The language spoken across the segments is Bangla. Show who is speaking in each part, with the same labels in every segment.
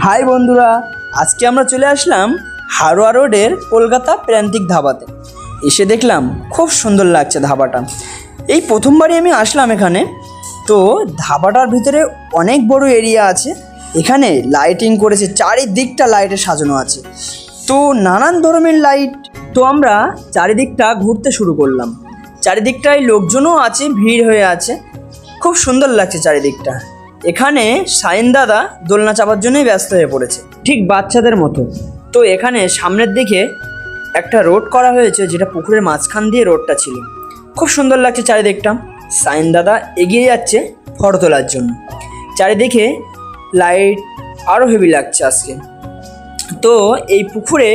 Speaker 1: হাই বন্ধুরা, আজকে আমরা চলে আসলাম হারোয়া রোডের কলকাতা প্রান্তিক ধাবাতে। এসে দেখলাম খুব সুন্দর লাগছে ধাবাটা। এই প্রথমবারই আমি আসলাম এখানে। তো ধাবাটার ভিতরে অনেক বড় এরিয়া আছে। এখানে লাইটিং করেছে, চারিদিকটা লাইটে সাজানো আছে, তো নানান ধরনের লাইট। তো আমরা চারিদিকটা ঘুরতে শুরু করলাম। চারিদিকটায় লোকজনও আছে, ভিড় হয়ে আছে, খুব সুন্দর লাগছে চারিদিকটা। এখানে শাইন দাদা দোলনা চাপার জন্যই ব্যস্ত হয়ে পড়েছে, ঠিক বাচ্চাদের মতো। তো এখানে সামনের দিকে একটা রোড করা হয়েছে, যেটা পুকুরের মাঝখান দিয়ে রোডটা ছিল। খুব সুন্দর লাগছে চারিদিকটা। শাইন দাদা এগিয়ে যাচ্ছে ফটো তোলার জন্য। চারিদিকে লাইট আরও হেভি লাগছে আজকে। তো এই পুকুরে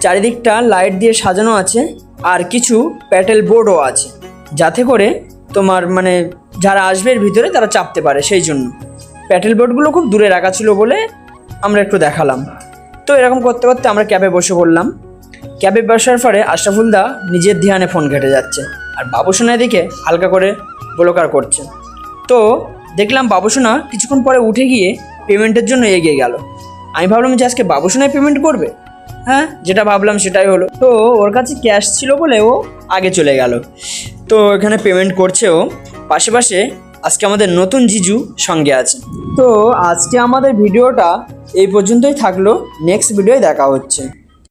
Speaker 1: চারিদিকটা লাইট দিয়ে সাজানো আছে, আর কিছু প্যাডেল বোর্ডও আছে, যাতে করে তোমার যারা আসবে এর ভিতরে তারা চাপতে পারে। সেই জন্য প্যাডেল বোর্ডগুলো খুব দূরে রাখা ছিল বলে আমরা একটু দেখালাম। তো এরকম করতে করতে আমরা ক্যাবে বসে পড়লাম। ক্যাবে বসার পরে আশরাফুল দা নিজের ধ্যানে ফোন ঘেটে যাচ্ছে, আর বাবুসোনা এদিকে হালকা করে ব্লকার করছে। তো দেখলাম বাবুসোনা কিছুক্ষণ পরে উঠে গিয়ে পেমেন্টের জন্য এগিয়ে গেল। আমি ভাবলাম যে আজকে বাবুসোনাই পেমেন্ট করবে। হ্যাঁ, যেটা ভাবলাম সেটাই হলো। তো ওর কাছে ক্যাশ ছিল বলে ও আগে চলে গেল। তো এখানে পেমেন্ট করছে ও। পাশে পাশে আজকে আমাদের নতুন জিজু সঙ্গে আছে। তো আজকে আমাদের ভিডিওটা এই পর্যন্তই থাকলো, নেক্সট ভিডিওয় দেখা হচ্ছে।